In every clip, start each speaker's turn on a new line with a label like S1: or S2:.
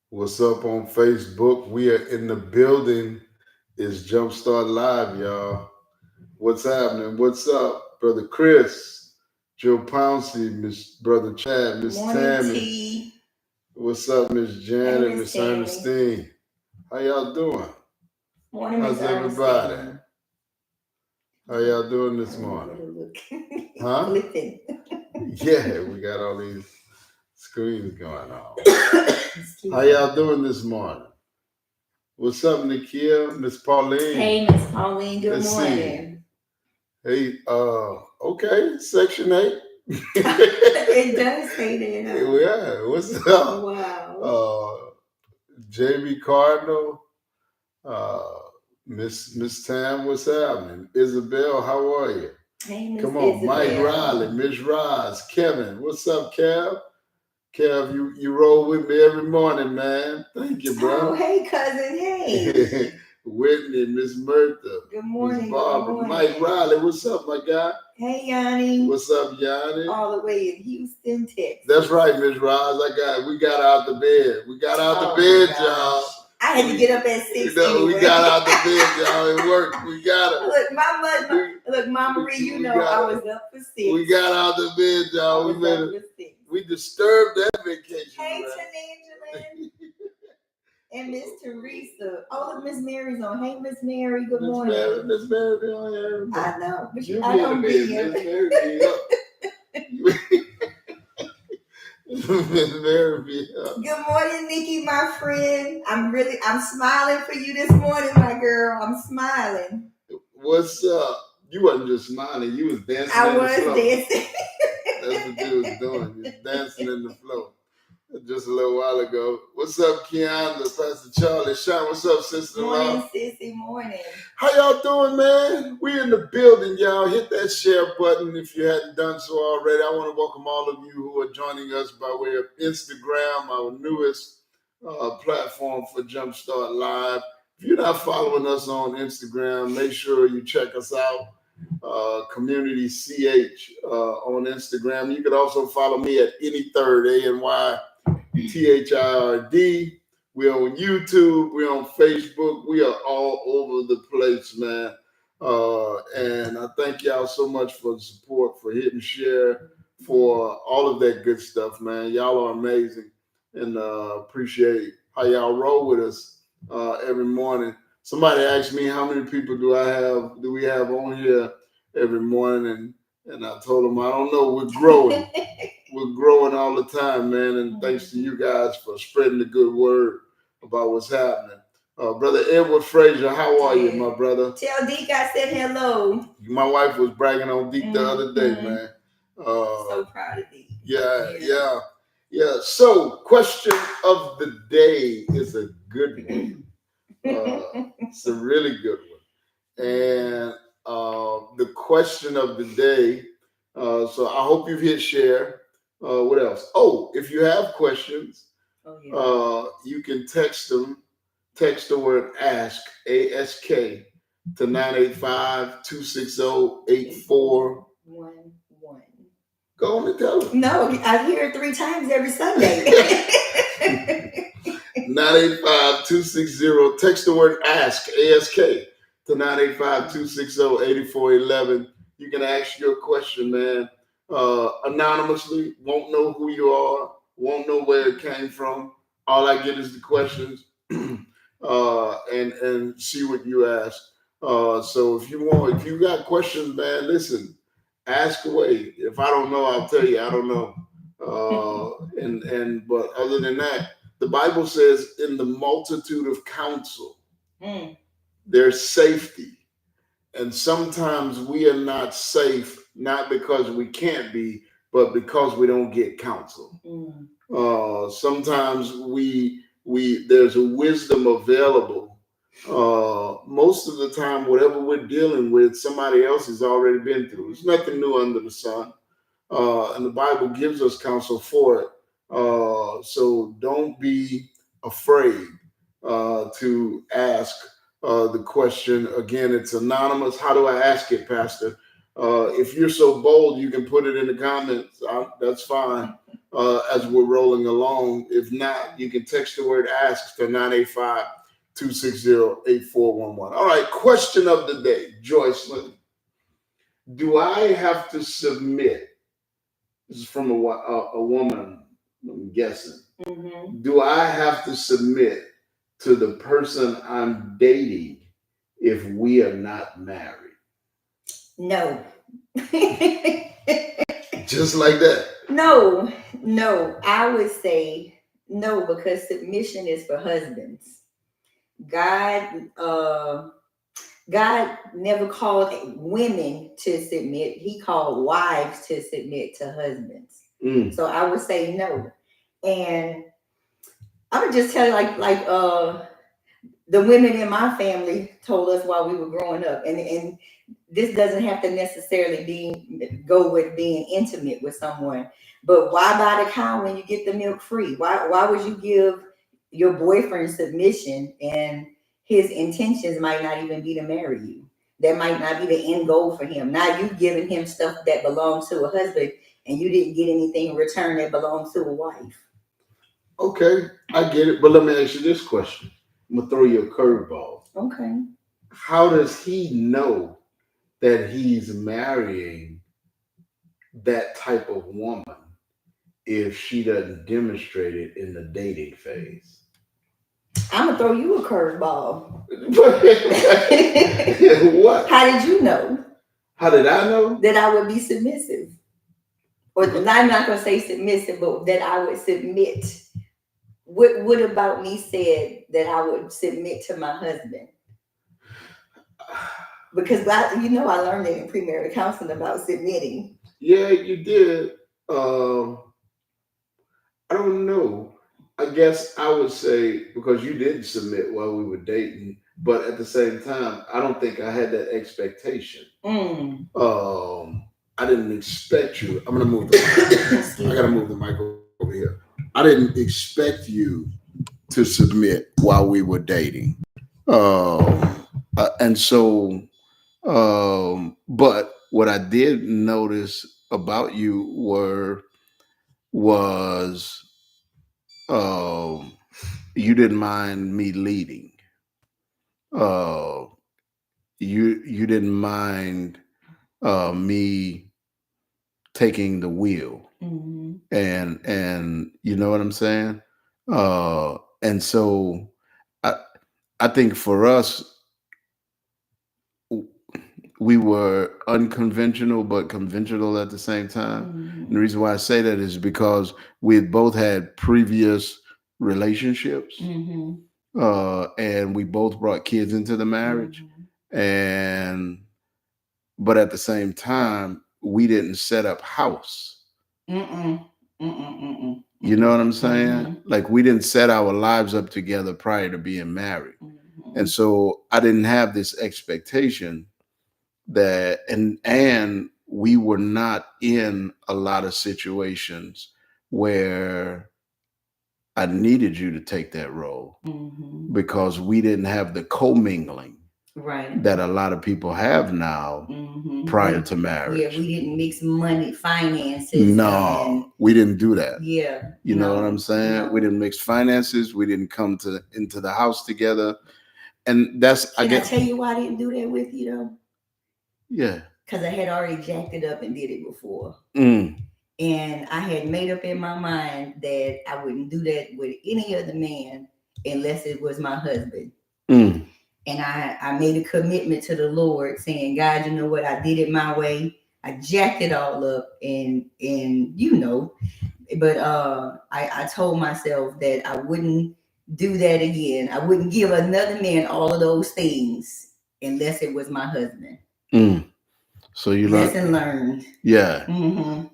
S1: What's up on Facebook? We are in the building. It's Jumpstart Live, y'all. What's happening? What's up, Brother Chris, Joe Pouncey, Miss Brother Chad, Miss
S2: Morning,
S1: Tammy.
S2: T.
S1: What's up, Miss
S2: Hey,
S1: Janet,
S2: Miss
S1: Miss
S2: Tammy.
S1: Ernestine? How y'all doing?
S2: Morning, Miss
S1: How's everybody?
S2: Ernestine.
S1: How y'all doing this
S2: I don't know
S1: morning?
S2: where to look.
S1: Huh?
S2: Flipping.
S1: Yeah, we got all these screens going on.
S2: Excuse
S1: How
S2: me.
S1: y'all doing this morning? What's up, Nikia, Miss Pauline?
S2: Hey, Miss Pauline. Good
S1: Let's see.
S2: morning.
S1: Hey, okay, Section 8.
S2: It does say that. Huh?
S1: Yeah, what's up?
S2: Wow.
S1: JB Cardinal, uh, Miss Tam, what's happening? Isabel, how are you?
S2: Hey, Miss
S1: Come on, Mike
S2: Isabel.
S1: Riley, Miss Roz, Kevin, what's up, Kev? Kev, you roll with me every morning, man. Thank you,
S2: Oh,
S1: bro.
S2: hey, cousin. Hey.
S1: Whitney, Miss Murtha,
S2: Good
S1: Miss
S2: morning.
S1: Barbara,
S2: Good
S1: Mike
S2: morning.
S1: Riley, what's up, my guy?
S2: Hey, Yanni.
S1: What's up, Yanni?
S2: All the way in Houston, Texas.
S1: That's right, Miss Roz. We got out the bed. We got out the
S2: Oh,
S1: bed,
S2: my
S1: y'all.
S2: gosh. I had to get up at 6 anyway.
S1: We got out the bed, y'all. It worked. We got it.
S2: Look, Mama Marie, you know I was up for 6.
S1: We got out the bed, y'all. We made it. We disturbed that vacation.
S2: Hey, Tanangela and Miss Teresa. Oh, look, Miss Mary's on. Hey, Miss Mary. Good morning.
S1: Miss Mary be on here.
S2: I know, but
S1: You
S2: I
S1: be in
S2: don't
S1: the
S2: be
S1: bed.
S2: here.
S1: Miss Mary be up. Miss Mary be up.
S2: Good morning, Nikki, my friend. I'm smiling for you this morning, my girl. I'm smiling.
S1: What's up? You wasn't just smiling. You was dancing.
S2: I was dancing.
S1: That's what you was doing. Just dancing in the floor. Just a little while ago. What's up, Keandra, Pastor Charlie, Sean? What's up, sister-in-law?
S2: Morning, sissy. Morning.
S1: How y'all doing, man? We in the building, y'all. Hit that share button if you hadn't done so already. I want to welcome all of you who are joining us by way of Instagram, our newest platform for Jumpstart Live. If you're not following us on Instagram, make sure you check us out. Community CH on Instagram. You can also follow me at any third ANYTHIRD. We're on YouTube. We're on Facebook. We are all over the place, man. And I thank y'all so much for the support, for hitting share, for all of that good stuff, man. Y'all are amazing, and appreciate how y'all roll with us every morning. Somebody asked me how many people do we have on here every morning, and I told them I don't know. We're growing. We're growing all the time, man. And thanks to you guys for spreading the good word about what's happening. Brother Edward Frazier, how are you, my brother?
S2: Tell Deke I said hello.
S1: My wife was bragging on Deke the other day, man.
S2: So proud of Deke.
S1: Yeah. So, question of the day is a good one. It's a really good one. And the question of the day, so I hope you've hit share. What else? Oh, if you have questions, you can text them. Text the word ASK, A-S-K, to 985-260-8411. Go on and tell them.
S2: No, I hear it 3 times every Sunday.
S1: 985-260, text the word ASK, A-S-K, to 985-260-8411. You can ask your question, man. Anonymously, won't know who you are, won't know where it came from. All I get is the questions and see what you ask. So if you got questions, man, listen, ask away. If I don't know, I'll tell you I don't know. But other than that, the Bible says in the multitude of counsel, there's safety. And sometimes we are not safe, not because we can't be, but because we don't get counsel. Sometimes there's a wisdom available. Most of the time, whatever we're dealing with, somebody else has already been through. There's nothing new under the sun. And the Bible gives us counsel for it. So don't be afraid to ask the question. Again, it's anonymous. How do I ask it, Pastor? If you're so bold, you can put it in the comments. That's fine. As we're rolling along. If not, you can text the word ask to 985-260-8411. All right, question of the day, Joycelyn. Do I have to submit? This is from a woman, I'm guessing.
S2: Mm-hmm.
S1: Do I have to submit to the person I'm dating if we are not married?
S2: No.
S1: Just like that.
S2: No. I would say no, because submission is for husbands. God, God never called women to submit. He called wives to submit to husbands. So I would say no. And I would just tell you, the women in my family told us while we were growing up, and this doesn't have to necessarily go with being intimate with someone, but why buy the cow when you get the milk free? Why would you give your boyfriend submission and his intentions might not even be to marry you? That might not be the end goal for him. Now you giving him stuff that belongs to a husband, and you didn't get anything in return that belongs to a wife.
S1: Okay, I get it, but let me ask you this question. I'm gonna throw you a curveball.
S2: Okay.
S1: How does he know that he's marrying that type of woman if she doesn't demonstrate it in the dating phase?
S2: I'm gonna throw you a curveball.
S1: What?
S2: How did you know?
S1: How did I know?
S2: That I would be submissive. Or I'm not gonna say submissive, but that I would submit. What about me said that I would submit to my husband? Because I learned it in premarital counseling about submitting.
S1: Yeah, you did. I don't know. I guess I would say because you didn't submit while we were dating, but at the same time, I don't think I had that expectation. I didn't expect you. I'm gonna move the mic. I gotta move the mic over here. I didn't expect you to submit while we were dating. And so, but what I did notice about you was you didn't mind me leading. You didn't mind me taking the wheel, and you know what I'm saying. And so I think for us, we were unconventional but conventional at the same time. And the reason why I say that is because we had both had previous relationships, and we both brought kids into the marriage, but at the same time, we didn't set up house. You know what I'm saying? Like we didn't set our lives up together prior to being married. And so I didn't have this expectation that and we were not in a lot of situations where I needed you to take that role because we didn't have the commingling that a lot of people have now prior to marriage.
S2: Yeah, we didn't mix money, finances.
S1: No, we didn't do that.
S2: Yeah.
S1: You know what I'm saying? No. We didn't mix finances. We didn't come into the house together. And that's
S2: Can I tell you why I didn't do that with you though?
S1: Yeah.
S2: Because I had already jacked it up and did it before. And I had made up in my mind that I wouldn't do that with any other man unless it was my husband. And I made a commitment to the Lord saying, God, you know what? I did it my way. I jacked it all up but I told myself that I wouldn't do that again. I wouldn't give another man all of those things unless it was my husband.
S1: So you
S2: lesson learned.
S1: Yeah.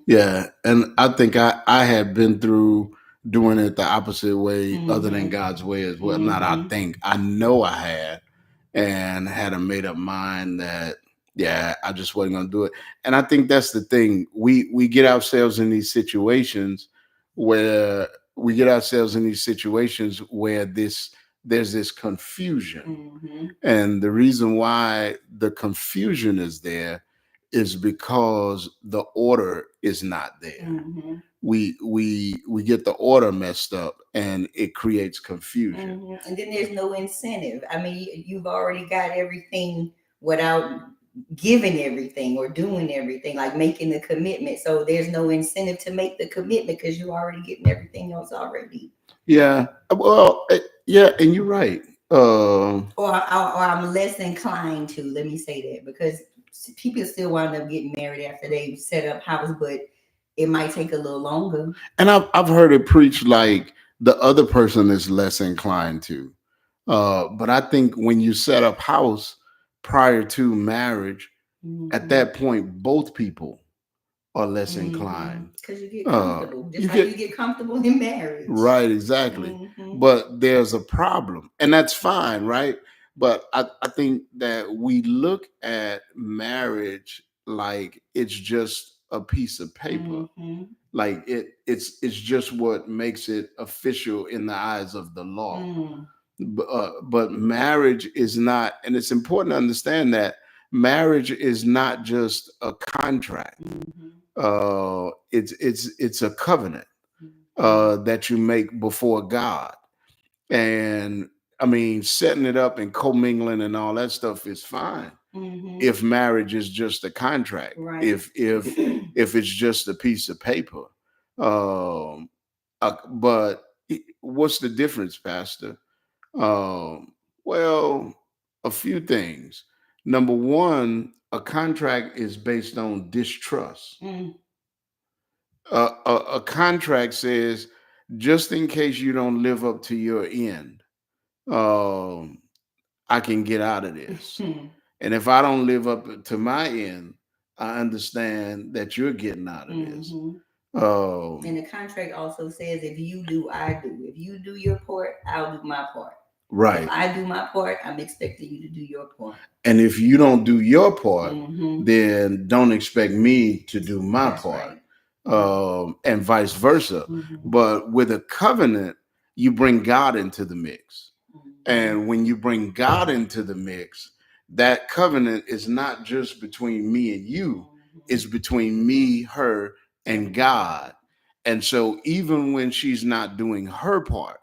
S1: Yeah. And I think I had been through doing it the opposite way other than God's way as well. Not I think. I know I had. And had a made up mind that, yeah, I just wasn't going to do it. And I think that's the thing. We get ourselves in these situations where there's this confusion. And the reason why the confusion is there is because the order is not there.
S2: Mm-hmm.
S1: We get the order messed up, and it creates confusion.
S2: Mm-hmm. And then there's no incentive. I mean, you've already got everything without giving everything or doing everything, like making the commitment. So there's no incentive to make the commitment because you're already getting everything else already.
S1: Yeah. Well, yeah, and you're right.
S2: Or I'm less inclined to, let me say that, because people still wind up getting married after they set up house, but it might take a little longer.
S1: And I've heard it preached like the other person is less inclined to. But I think when you set up house prior to marriage, at
S2: Mm-hmm.
S1: that point, both people are less inclined.
S2: Because you get comfortable, just
S1: You
S2: like
S1: get
S2: you get comfortable in marriage.
S1: right, exactly.
S2: Mm-hmm.
S1: But there's a problem, and that's fine, right? But I think that we look at marriage like it's just a piece of paper.
S2: Mm-hmm.
S1: Like it's just what makes it official in the eyes of the law.
S2: Mm-hmm.
S1: But marriage is not, and it's important to understand that marriage is not just a contract. It's a covenant that you make before God. And I mean, setting it up and commingling and all that stuff is fine
S2: Mm-hmm.
S1: if marriage is just a contract.
S2: Right.
S1: If it's just a piece of paper. But what's the difference, Pastor? Well, a few things. Number one, a contract is based on distrust.
S2: Mm.
S1: A contract says, just in case you don't live up to your end, um, I can get out of this. And if I don't live up to my end, I understand that you're getting out of this.
S2: And the contract also says, if you do, I do. If you do your part, I'll do my part.
S1: Right.
S2: If I do my part, I'm expecting you to do your part.
S1: And if you don't do your part, then don't expect me to do my
S2: That's
S1: part.
S2: Right.
S1: And vice versa. But with a covenant, you bring God into the mix. And when you bring God into the mix, that covenant is not just between me and you, it's between me, her, and God. And so even when she's not doing her part,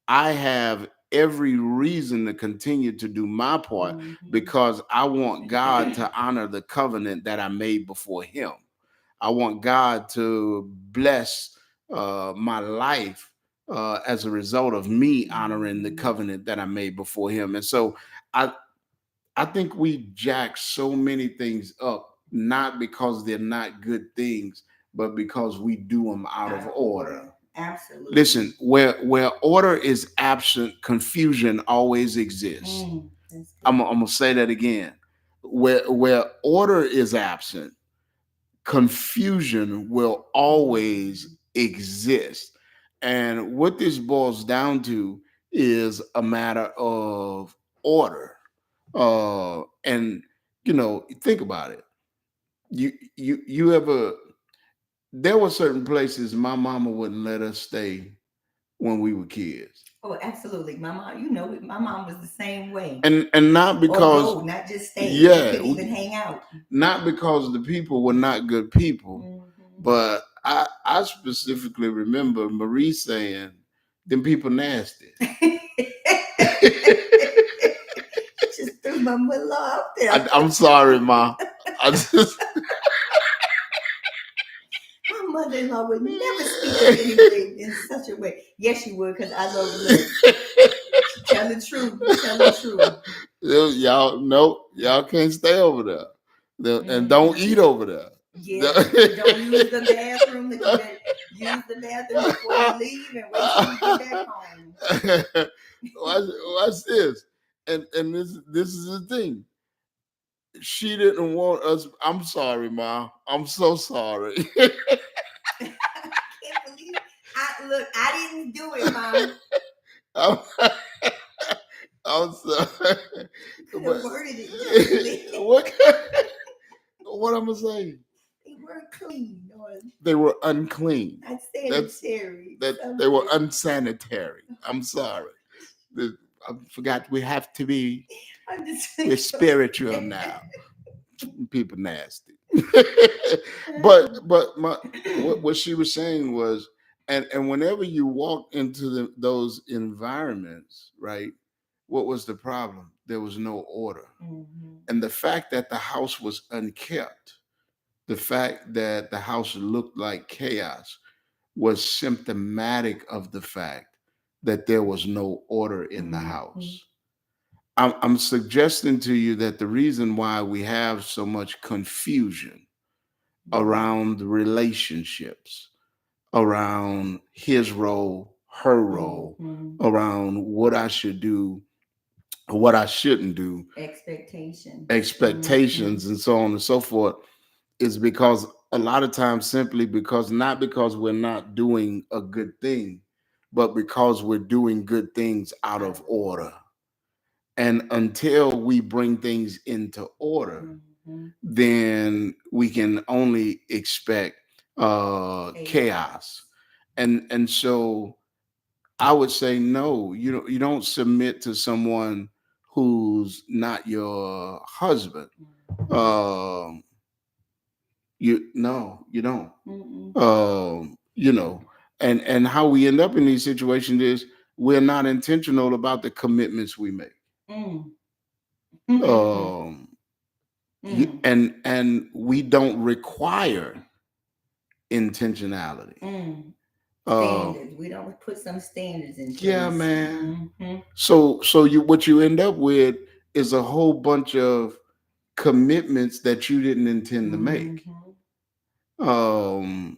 S1: I have every reason to continue to do my part because I want God to honor the covenant that I made before him. I want God to bless my life as a result of me honoring the covenant that I made before him. And so I think we jack so many things up, not because they're not good things, but because we do them out of order.
S2: Absolutely.
S1: Listen, where order is absent, confusion always exists. I'm gonna say that again. Where order is absent, confusion will always exist. And what this boils down to is a matter of order. And think about it. You ever there were certain places my mama wouldn't let us stay when we were kids.
S2: Oh, absolutely. My mom, my mom was the same way.
S1: And not because
S2: or go, not just stay.
S1: Yeah,
S2: you could even hang out.
S1: Not because the people were not good people, but I specifically remember Marie saying, "Them people nasty."
S2: Just threw my mother out there.
S1: I'm sorry, Ma.
S2: My mother-in-law would never speak of anybody in such a way. Yes, she would, because I love her. Tell the truth. Tell the truth.
S1: Y'all can't stay over there. And don't eat over there.
S2: Yeah, don't use the bathroom. Use the bathroom before you leave and wait till you get back home.
S1: Watch this. And this is the thing. She didn't want us. I'm sorry, Ma. I'm so sorry.
S2: I can't believe it. I didn't do it, Mom.
S1: I'm sorry.
S2: You could have worded it differently.
S1: What I'm gonna say?
S2: They weren't clean.
S1: They were unclean.
S2: Unsanitary.
S1: They were unsanitary. I'm sorry. I forgot we have to be we're spiritual now. People nasty. but what she was saying was, and whenever you walk into those environments, right? What was the problem? There was no order, and the fact that the house was unkept, the fact that the house looked like chaos, was symptomatic of the fact that there was no order in the house. I'm suggesting to you that the reason why we have so much confusion around relationships, around his role, her role, around what I should do, what I shouldn't do, expectations, and so on and so forth, is because a lot of times simply because not because we're not doing a good thing, but because we're doing good things out of order. And until we bring things into order, then we can only expect chaos. And so I would say no, you don't submit to someone who's not your husband. You don't. You know, and how we end up in these situations is we're not intentional about the commitments we make. And we don't require intentionality.
S2: Standards. We don't put some standards in place.
S1: Yeah, man. So what you end up with is a whole bunch of commitments that you didn't intend to make. And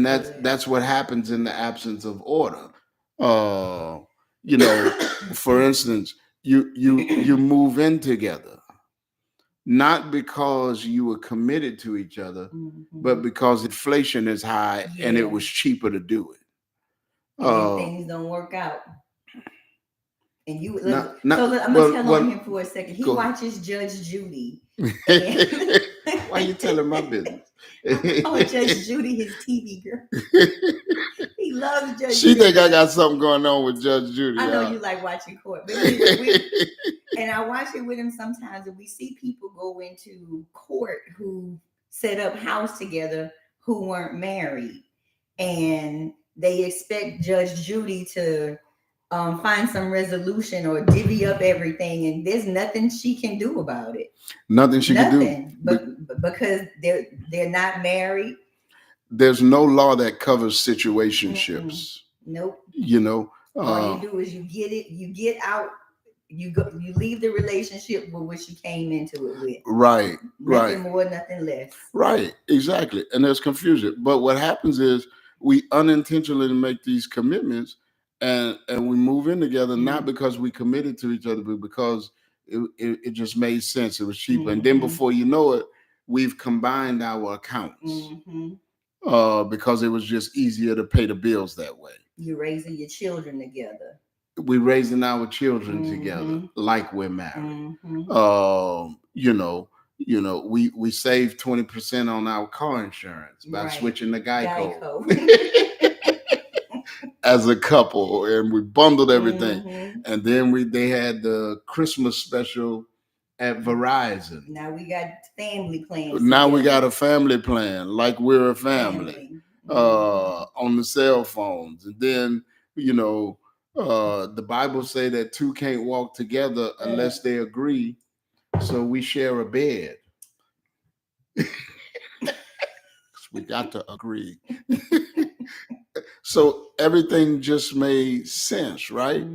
S1: that's what happens in the absence of order. For instance, you move in together, not because you were committed to each other, but because inflation is high and it was cheaper to do it.
S2: And then things don't work out. And you look, I'm gonna tell on him for a second. He watches Judge Judy.
S1: Why are you telling my business?
S2: Oh, Judge Judy, his TV girl. He loves Judge Judy.
S1: She think I got something going on with Judge Judy.
S2: I know you like watching court, but and I watch it with him sometimes, and we see people go into court who set up house together who weren't married, and they expect Judge Judy to find some resolution or divvy up everything, and there's nothing she can do about it.
S1: Nothing she can do,
S2: but because they're not married.
S1: There's no law that covers situationships.
S2: Nope.
S1: All
S2: you do is you get it, you get out, you leave the relationship with what you came into it with.
S1: Right.
S2: Nothing more, nothing less.
S1: Right. Exactly. And there's confusion. But what happens is we unintentionally make these commitments and we move in together, not because we committed to each other, but because it just made sense. It was cheaper. And then before you know it, we've combined our accounts. Because it was just easier to pay the bills that way.
S2: You're raising your children together.
S1: We're raising our children together like we're married. We save 20% on our car insurance by switching to Geico. As a couple, and we bundled everything. And then they had the Christmas special at Verizon.
S2: Now we got family plans.
S1: Now we got a family plan, like we're a family. On the cell phones. And then, the Bible say that two can't walk together unless they agree. So we share a bed. We got to agree. So everything just made sense, right?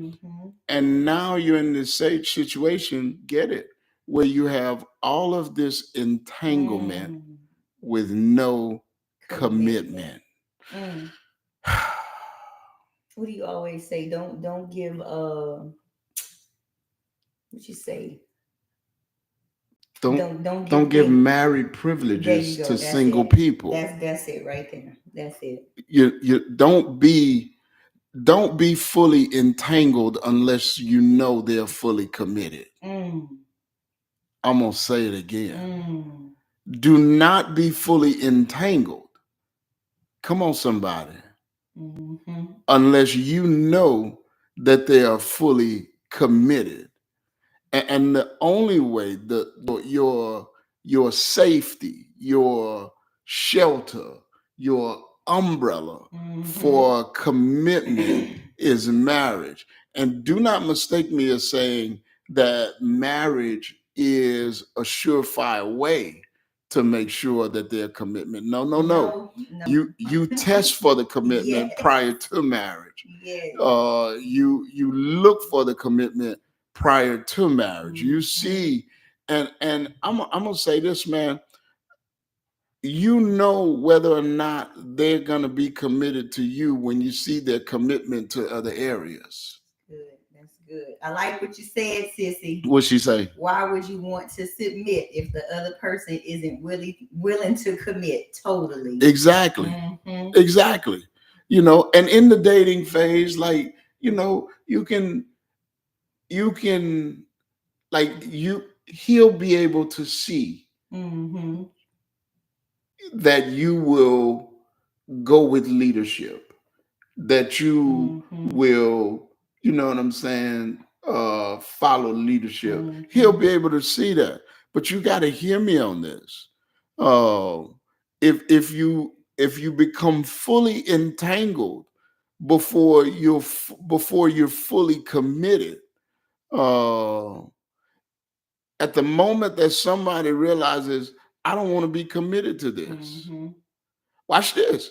S1: And now you're in this same situation, get it, where you have all of this entanglement with no commitment.
S2: What do you always say? Don't give what you say?
S1: Don't give married privileges to single people.
S2: That's it right there. That's it.
S1: You don't be fully entangled unless you know they're fully committed. I'm gonna say it again. Do not be fully entangled. Come on, somebody. Unless you know that they are fully committed. And the only way your your safety, your shelter, your umbrella for commitment is marriage. And do not mistake me as saying that marriage is a surefire way to make sure that their commitment. No. You test for the commitment prior to marriage. You look for the commitment prior to marriage. You see, and I'm gonna say this, man. You know whether or not they're gonna be committed to you when you see their commitment to other areas.
S2: Good. That's good. I like what you said, Sissy.
S1: What'd she say?
S2: Why would you want to submit if the other person isn't willing to commit totally?
S1: Exactly. Exactly. You know, and in the dating phase, like, you know, you can like he'll be able to see that you will go with leadership, that you will, you know what I'm saying, follow leadership. He'll be able to see that. But you got to hear me on this. If you become fully entangled before you're fully committed, at the moment that somebody realizes, I don't want to be committed to this. Watch this.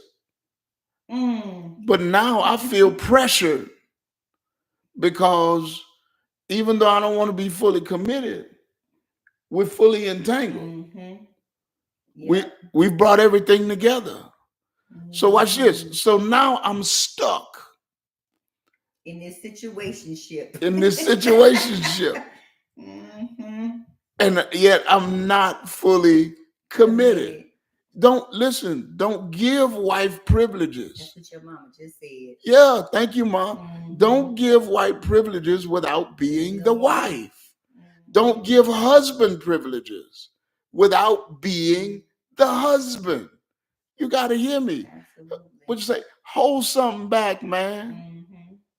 S1: But now I feel pressured because even though I don't want to be fully committed, we're fully entangled. We've brought everything together. So watch this. So now I'm stuck
S2: in this situationship.
S1: And yet I'm not fully committed. Don't give wife privileges.
S2: That's what your mama just said.
S1: Yeah, thank you, Mom. Don't give wife privileges without being the wife. Don't give husband privileges without being the husband. You got to hear me.
S2: Absolutely.
S1: What you say? Hold something back, man.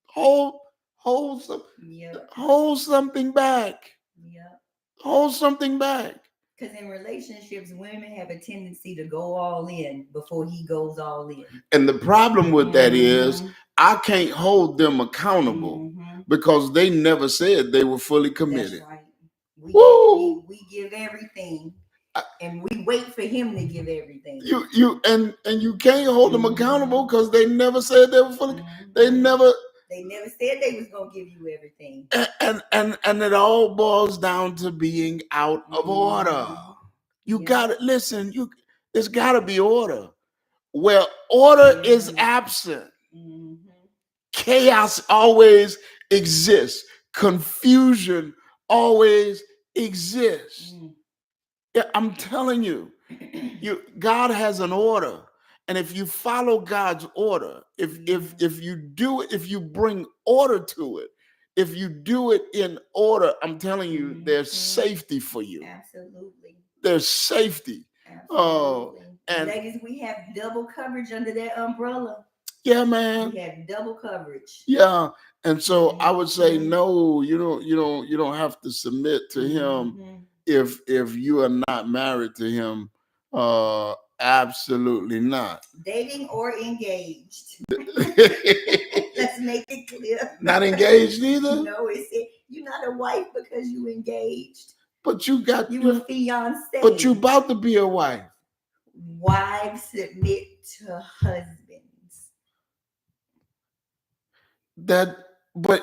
S1: Hold something back. Hold something back.
S2: Because in relationships, women have a tendency to go all in before he goes all in.
S1: And the problem with that is I can't hold them accountable because they never said they were fully committed.
S2: That's right. We give everything. And we wait for him to give everything.
S1: You can't hold them accountable because they never said they were fully. They never
S2: said they was gonna give you everything.
S1: And it all boils down to being out of order. You gotta listen. There's gotta be order. Where order is absent, chaos always exists. Confusion always exists. Yeah, I'm telling you, God has an order. And if you follow God's order, if you do it, if you bring order to it, if you do it in order, I'm telling you, there's safety for you.
S2: Absolutely.
S1: There's safety.
S2: Absolutely. And ladies, we have double coverage under that umbrella.
S1: Yeah, man.
S2: We have double coverage.
S1: Yeah. And so I would say, no, you don't have to submit to him if you are not married to him. Absolutely not.
S2: Dating or engaged. Let's make it clear.
S1: Not engaged either?
S2: No, you're not a wife because you engaged.
S1: But you
S2: a fiance.
S1: But you about to be a wife.
S2: Wives submit to husbands.
S1: But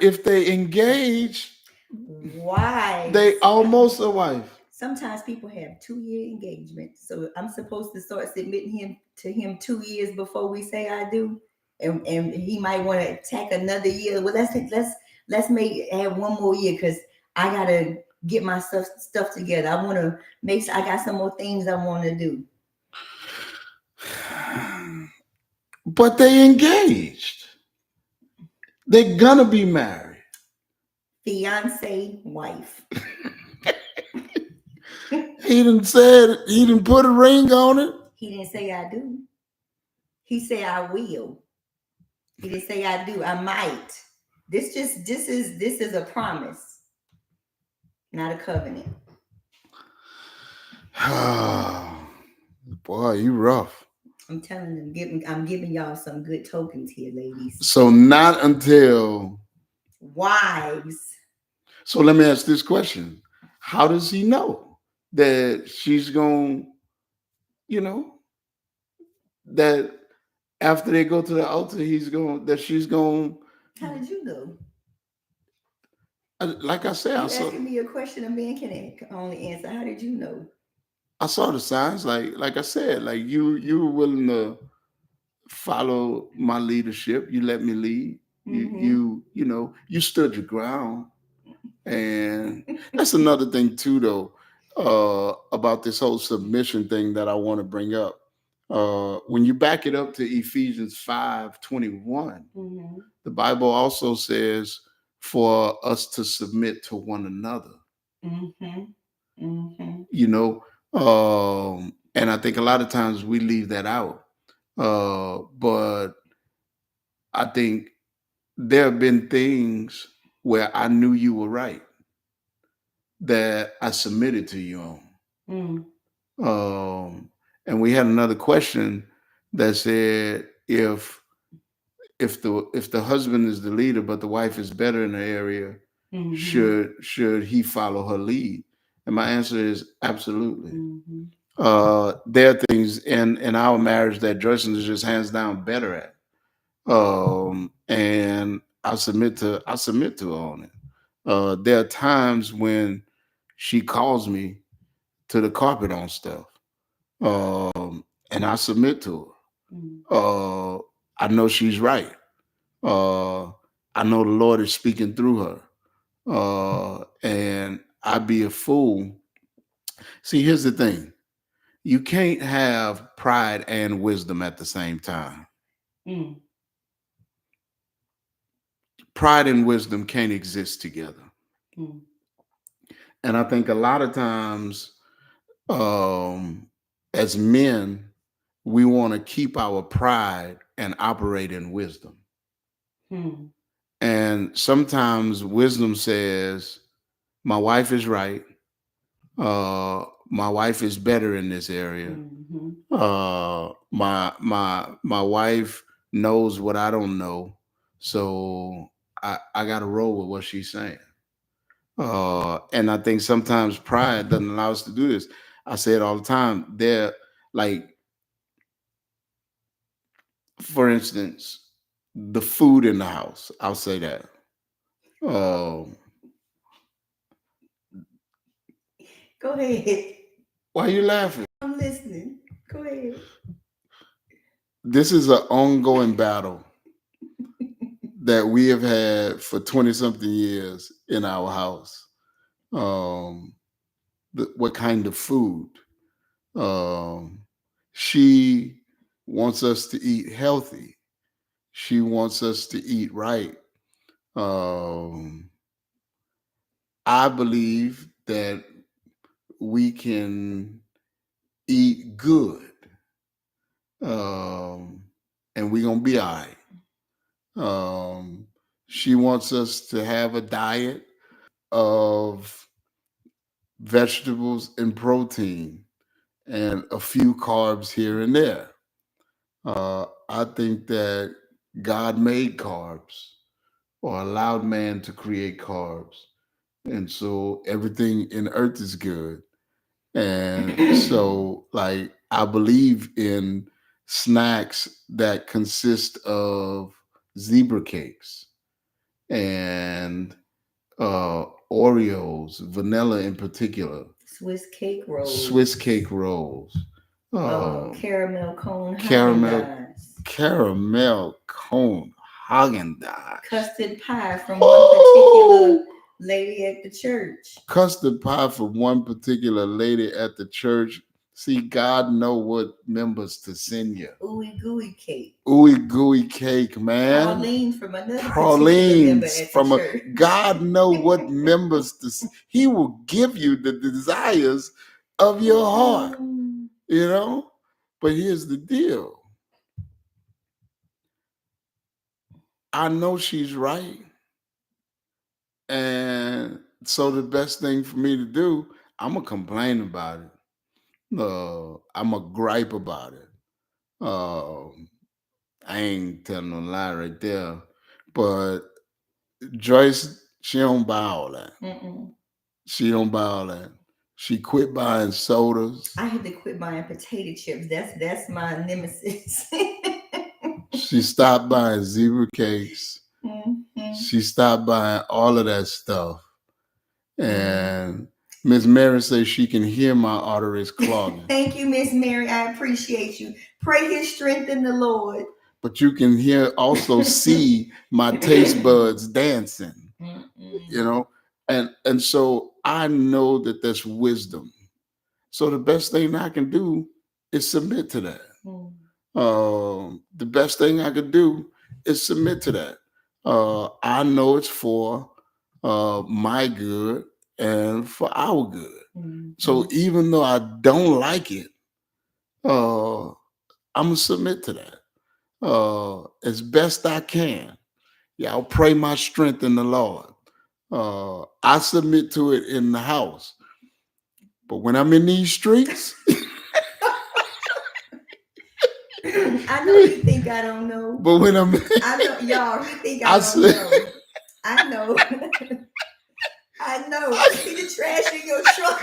S1: if they engage,
S2: wives,
S1: they almost a wife.
S2: Sometimes people have 2-year engagement, so I'm supposed to start submitting to him 2 years before we say I do, and he might want to tack another year. Well, let's add one more year because I gotta get my stuff together. I want to make sure I got some more things I want to do.
S1: But they engaged. They're gonna be married.
S2: Fiance, wife.
S1: He didn't put a ring on it.
S2: He didn't say I do. He said I will. He didn't say I do. I might. This is a promise, not a covenant.
S1: Boy, you rough.
S2: I'm telling them, I'm giving y'all some good tokens here, ladies.
S1: So not until.
S2: Wives.
S1: So let me ask this question: how does he know that she's going? You know that after they go to the altar, he's going. That she's going.
S2: How did you know?
S1: Like I said,
S2: You asking me a question a man can only answer. How did you know?
S1: I saw the signs. Like I said, like you were willing to follow my leadership. You let me lead. You stood your ground. And that's another thing too, though, about this whole submission thing that I want to bring up. When you back it up to Ephesians 5:21, the Bible also says for us to submit to one another. You know, and I think a lot of times we leave that out. But I think there have been things where I knew you were right that I submitted to you on. And we had another question that said if the husband is the leader but the wife is better in the area, should he follow her lead? And my answer is absolutely. There are things in our marriage that Joyce is just hands down better at. And I submit to her on it. There are times when she calls me to the carpet on stuff, and I submit to her. I know she's right. I know the Lord is speaking through her, and I'd be a fool. See, here's the thing: you can't have pride and wisdom at the same time. Pride and wisdom can't exist together. And I think a lot of times, as men, we want to keep our pride and operate in wisdom. And sometimes wisdom says, my wife is right. My wife is better in this area. My wife knows what I don't know. So I got to roll with what she's saying. And I think sometimes pride doesn't allow us to do this. I say it all the time. They're like, for instance, the food in the house. I'll say that.
S2: Go ahead.
S1: Why are you laughing?
S2: I'm listening. Go ahead.
S1: This is an ongoing battle that we have had for 20 something years in our house. What kind of food? She wants us to eat healthy. She wants us to eat right. I believe that we can eat good, and we're gonna be all right. She wants us to have a diet of vegetables and protein and a few carbs here and there. I think that God made carbs or allowed man to create carbs. And so everything in earth is good. And so, like, I believe in snacks that consist of zebra cakes and Oreos, vanilla in particular,
S2: Swiss cake rolls, caramel cone,
S1: caramel cone Haagen-Dazs,
S2: custard pie from one particular lady at the church.
S1: Custard pie from one particular lady at the church. See, God know what members to send you.
S2: Ooey gooey cake.
S1: Ooey gooey cake, man.
S2: Pauline from another particular member at the church.
S1: God know what members to. He will give you the desires of your heart. You know? But here's the deal. I know she's right. And so the best thing for me to do, I'm going to complain about it. I'm a gripe about it. I ain't telling no lie right there. But Joyce, she don't buy all that.
S2: Mm-mm.
S1: She don't buy all that. She quit buying sodas.
S2: I had to quit buying potato chips. That's my nemesis.
S1: She stopped buying zebra cakes.
S2: Mm-hmm.
S1: She stopped buying all of that stuff. And Miss Mary says she can hear my arteries clogging.
S2: Thank you, Miss Mary. I appreciate you. Pray his strength in the Lord.
S1: But you can also see my taste buds dancing. You know, and so I know that that's wisdom. So the best thing I can do is submit to that. The best thing I could do is submit to that. I know it's for my good and for our good. So even though I don't like it, I'm gonna submit to that as best I can. Yeah, I'll pray my strength in the Lord. I submit to it in the house, but when I'm in these streets,
S2: I know you think I don't know.
S1: but when I'm,
S2: I know y'all. You think I don't know? I know. I know. I see the trash in your truck.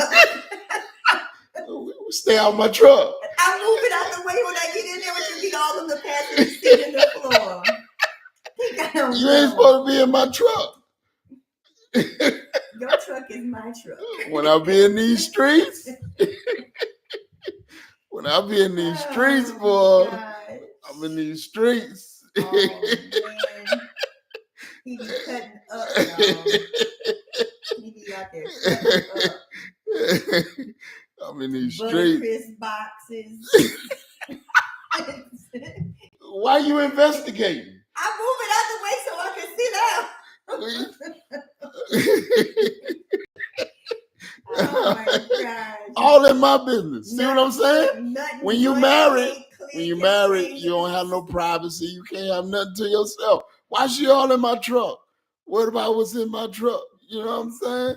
S1: Stay out my truck.
S2: I move it out the way when I get in there. But you get all of the passenger seat in the floor. Think I don't
S1: You
S2: know.
S1: ain't supposed to be in my truck.
S2: Your truck is my truck.
S1: When I be in these streets, when I be in these streets, boy,
S2: gosh.
S1: I'm in these streets.
S2: Oh man, he be cutting up, y'all. He be out there cutting up.
S1: I'm in these streets.
S2: Buttercrisp boxes.
S1: Why you investigating?
S2: I move it out the way so I can sit down. Oh my gosh.
S1: All in my business. See what I'm saying?
S2: Nothing
S1: When you married, you don't have no privacy. You can't have nothing to yourself. Why she all in my truck? What about what's in my truck? You know what I'm saying?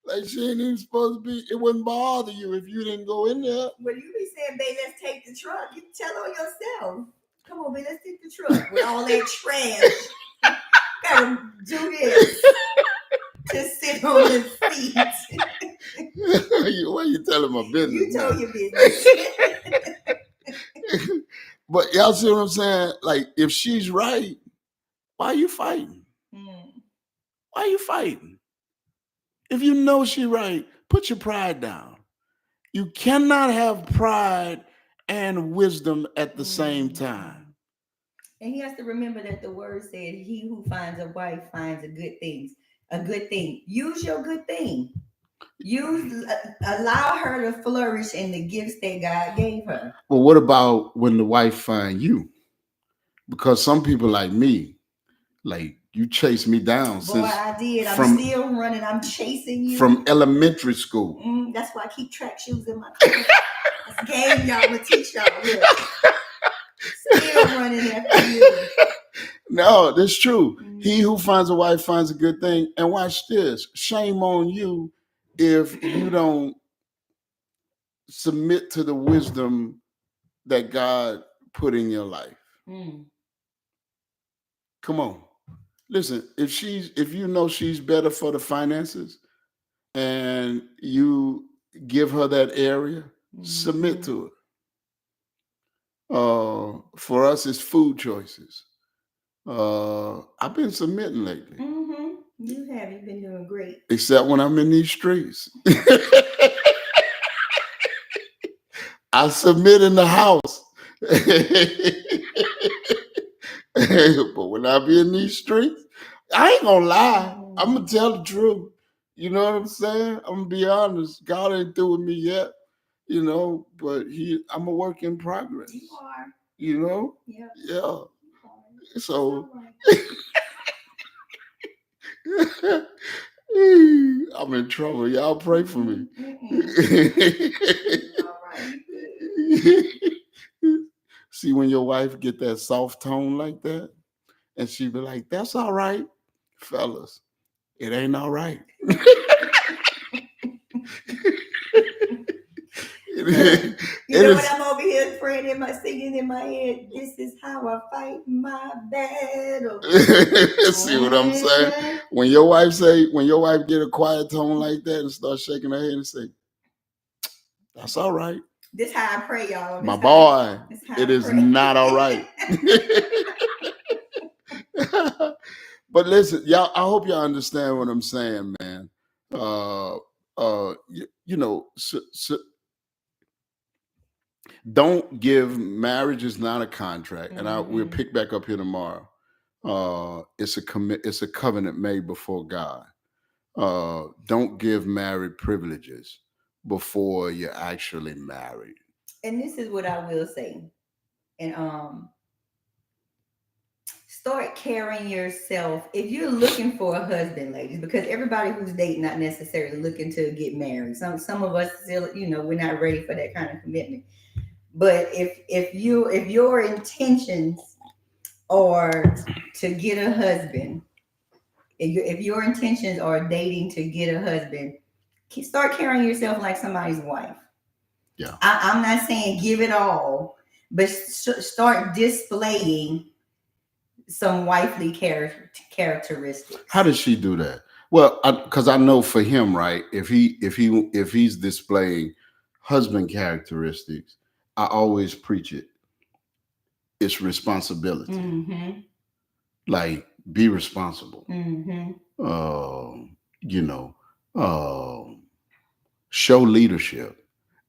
S1: Like she ain't even supposed to be. It wouldn't bother you if you didn't go in there.
S2: Well, you be saying, babe, let's take the truck. You tell on yourself. Come on, babe, let's take the truck with all that trash. Gotta do this to sit on the seat.
S1: Why you telling my business?
S2: You told your business.
S1: But y'all see what I'm saying? Like, if she's right, why are you fighting? Why are you fighting? If you know she's right, put your pride down. You cannot have pride and wisdom at the same time.
S2: And he has to remember that the word said, he who finds a wife finds a good thing. A good thing. Use your good thing. Allow her to flourish in the gifts that God gave her.
S1: Well, what about when the wife find you? Because some people like me, like you chase me down.
S2: Boy, I did. I'm still running. I'm chasing you.
S1: From elementary school.
S2: That's why I keep track shoes in my car. That's game, y'all. I'm going to teach y'all. Look. Still running after you.
S1: No, that's true. He who finds a wife finds a good thing. And watch this. Shame on you if you don't submit to the wisdom that God put in your life. Come on. Listen, if you know she's better for the finances and you give her that area, submit to it. For us, it's food choices. I've been submitting lately.
S2: You have. You've been doing great.
S1: Except when I'm in these streets. I submit in the house. But when I be in these streets, I ain't gonna lie. I'm gonna tell the truth. You know what I'm saying? I'm gonna be honest. God ain't through with me yet, you know, but I'm a work in progress.
S2: You are.
S1: You know?
S2: Yep.
S1: Yeah. So I'm in trouble. Y'all pray for me.
S2: All right.
S1: See, when your wife get that soft tone like that, and she be like, "That's all right, fellas. It ain't all right." It
S2: You know what I'm over here praying singing in my head? This is how I fight my battle.
S1: See what I'm saying? When your wife get a quiet tone like that and start shaking her head and say, "That's all right."
S2: This how I pray, y'all.
S1: My boy, it is not all right. But listen, y'all, I hope y'all understand what I'm saying, man. Don't give, marriage is not a contract, and we'll pick back up here tomorrow. It's a covenant made before God. Don't give married privileges before you're actually married.
S2: And this is what I will say. And start carrying yourself. If you're looking for a husband, ladies, because everybody who's dating not necessarily looking to get married. Some of us still, we're not ready for that kind of commitment. But if your intentions are to get a husband, if your intentions are dating to get a husband, start carrying yourself like somebody's wife.
S1: Yeah,
S2: I'm not saying give it all, but start displaying some wifely characteristics.
S1: How does she do that? Well, because I know for him, right? If he's displaying husband characteristics, I always preach it. It's responsibility.
S2: Mm-hmm.
S1: Like, be responsible.
S2: Mm-hmm.
S1: Show leadership,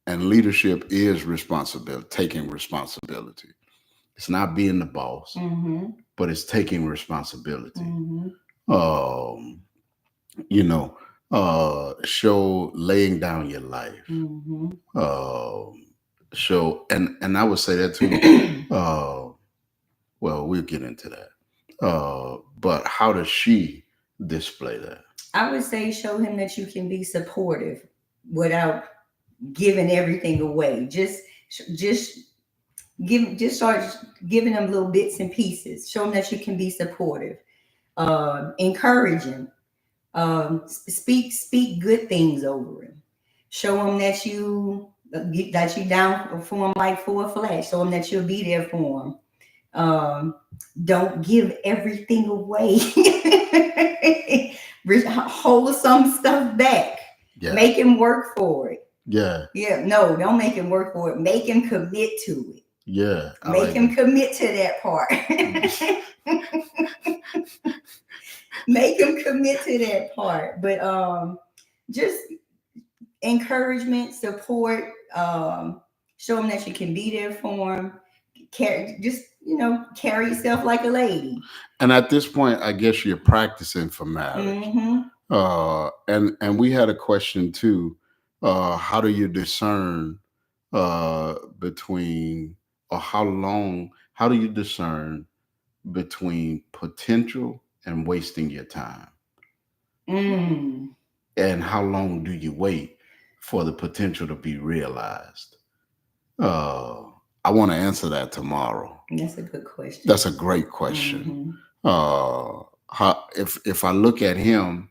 S1: and leadership is responsibility. Taking responsibility. It's not being the boss, but it's taking responsibility. Show laying down your life. Show, and I would say that too. Well, we'll get into that. But how does she display that?
S2: I would say show him that you can be supportive without giving everything away. Just start giving them little bits and pieces. Show them that you can be supportive. Encourage him. Speak good things over him. Show him that you down for him like for a flash. Show him that you'll be there for him. Don't give everything away. Hold some stuff back. Yeah. Make him work for it.
S1: Yeah.
S2: No, don't make him work for it. Make him commit to it.
S1: Yeah.
S2: Make him commit to that part. Make him commit to that part. But just encouragement, support, show him that you can be there for him. Carry yourself like a lady.
S1: And at this point, I guess you're practicing for marriage. And we had a question too. How do you discern between, or how do you discern between potential and wasting your time? And how long do you wait for the potential to be realized? I want to answer that tomorrow.
S2: That's a good question.
S1: That's a great question. If I look at him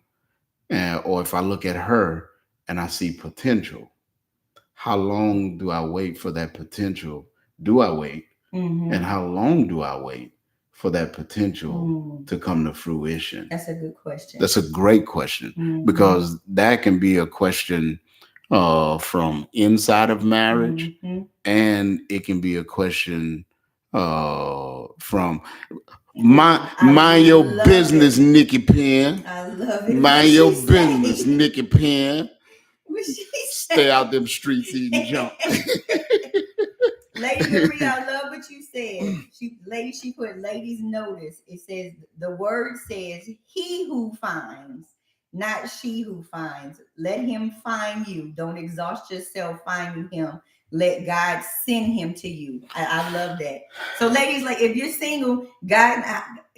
S1: or if I look at her and I see potential, how long do I wait for that potential? Do I wait? And how long do I wait for that potential to come to fruition?
S2: That's a good question.
S1: That's a great question, because that can be a question from inside of marriage, and it can be a question from mind your business, Nikki Penn.
S2: I love it.
S1: Mind your business, Nikki Penn. Stay out them streets eating junk.
S2: Lady Marie, I love what you said. She put ladies notice. It says, the word says, he who finds, not she who finds. Let him find you. Don't exhaust yourself finding him. Let God send him to you. I love that. So ladies, like, if you're single, God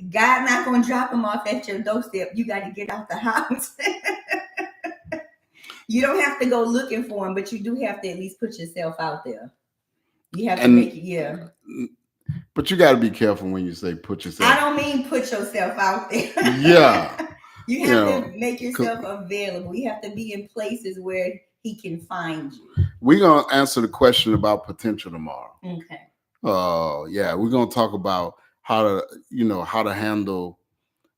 S2: not going to drop him off at your doorstep. You got to get out the house. You don't have to go looking for him, but you do have to at least put yourself out there. You have to make it,
S1: But you got to be careful when you say put yourself.
S2: I don't mean put yourself out there.
S1: Yeah.
S2: You have to make yourself available. You have to be in places where he can find you?
S1: We're gonna answer the question about potential tomorrow.
S2: Okay.
S1: Yeah, we're gonna talk about how to handle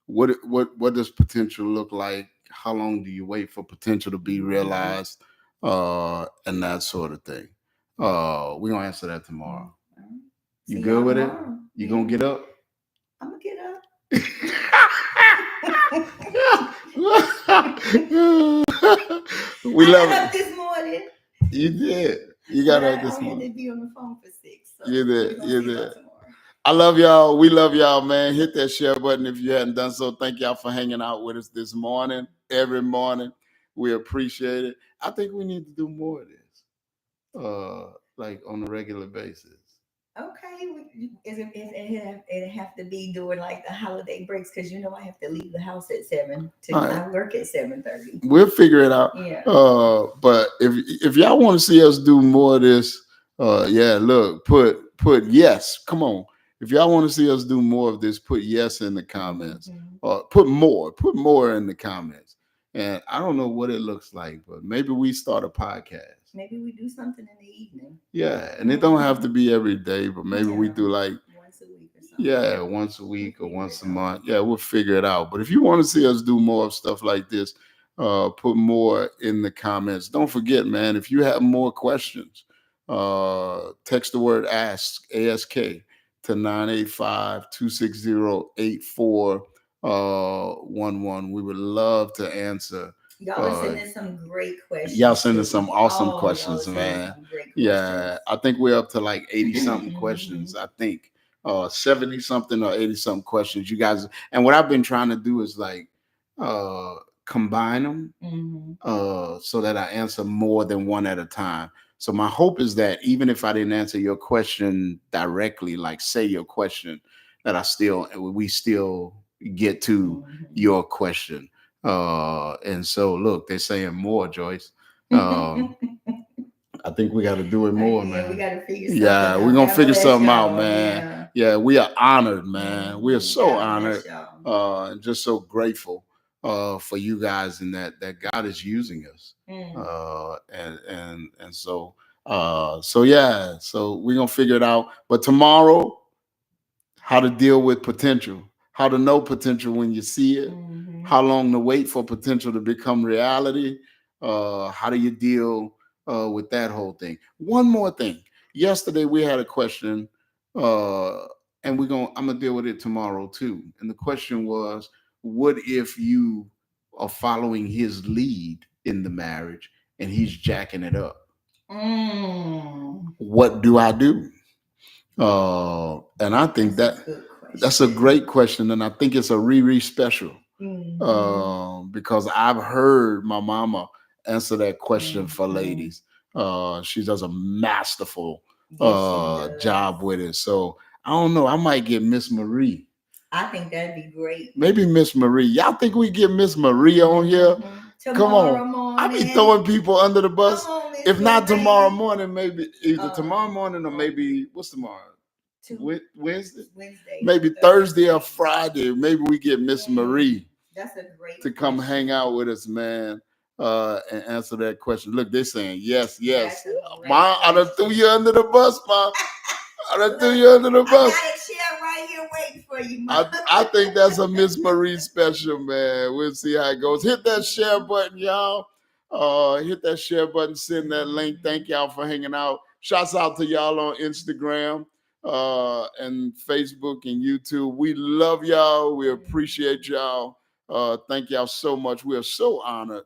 S1: what does potential look like? How long do you wait for potential to be realized? And that sort of thing. We're gonna answer that tomorrow. You
S2: See
S1: good with
S2: tomorrow.
S1: it? You gonna get up?
S2: I'm gonna get up.
S1: We
S2: I
S1: love
S2: got
S1: it.
S2: up this morning.
S1: You did. You got up this
S2: I had
S1: morning.
S2: to be on the phone for 6. So
S1: You did.
S2: we're
S1: You
S2: gonna see about
S1: did.
S2: tomorrow.
S1: I love y'all. We love y'all, man. Hit that share button if you hadn't done so. Thank y'all for hanging out with us this morning, every morning. We appreciate it. I think we need to do more of this, like on a regular basis.
S2: Okay, it have to be during like the holiday breaks because I have to leave the house at 7. I work at 7:30.
S1: We'll figure it out.
S2: Yeah.
S1: But if y'all want to see us do more of this, yeah, look, put yes. Come on. If y'all want to see us do more of this, put yes in the comments. Put more in the comments. And I don't know what it looks like, but maybe we start a podcast.
S2: Maybe we do something in the evening.
S1: Yeah, and it don't have to be every day, but maybe we do like
S2: once a week or something.
S1: Yeah, once a week or once a month. Yeah, we'll figure it out. But if you want to see us do more of stuff like this, put more in the comments. Don't forget, man, if you have more questions, text the word ask, ASK, to 985-260-8411. We would love to answer.
S2: Y'all are sending some great questions.
S1: Y'all sending some awesome questions, man.
S2: Questions.
S1: Yeah, I think we're up to like 80 something questions. I think 70 something or 80 something questions. You guys, and what I've been trying to do is like combine them so that I answer more than one at a time. So my hope is that even if I didn't answer your question directly, like say your question, that we still get to your question. And so look, they're saying more, Joyce. I think we got to do it more, man.
S2: We got to figure something out.
S1: We're gonna figure something out, man. Yeah, we are honored, man. We are so honored, and just so grateful for you guys and that God is using us. And so yeah, so we're gonna figure it out. But tomorrow, how to deal with potential, how to know potential when you see it, how long to wait for potential to become reality, how do you deal with that whole thing. One more thing. Yesterday we had a question, and I'm gonna deal with it tomorrow too. And the question was, what if you are following his lead in the marriage and he's jacking it up? What do I do? And I think that's a great question, and I think it's a Riri special because I've heard my mama answer that question for ladies. She does a masterful job with it. So I don't know. I might get Miss Marie.
S2: I think that'd be great.
S1: Maybe Miss Marie. Y'all think we get Miss Marie on here?
S2: Tomorrow morning.
S1: I be throwing people under the bus. If not tomorrow morning, maybe either tomorrow morning or maybe what's tomorrow? Wednesday. Maybe Thursday or Friday. Maybe we get Miss Marie.
S2: That's a great
S1: to come hang out with us, man, and answer that question. Look, they're saying yes. Ma, I done threw you under the bus, Ma. I done threw you under the bus.
S2: I got a chair right here waiting for you, Ma.
S1: I think that's a Miss Marie special, man. We'll see how it goes. Hit that share button, y'all. Hit that share button, send that link. Thank y'all for hanging out. Shouts out to y'all on Instagram and Facebook and YouTube. We love y'all. We appreciate y'all. Thank y'all so much. We are so honored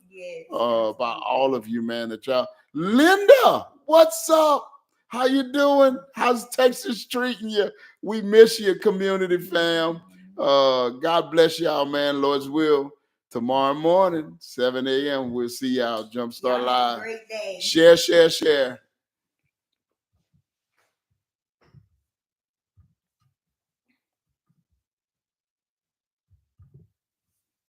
S1: by all of you, man. That y'all. Linda, what's up? How you doing? How's Texas treating you? We miss you, community fam. God bless y'all, man. Lord's will. Tomorrow morning, 7 a.m. We'll see y'all. Jumpstart Live.
S2: Great day.
S1: Share.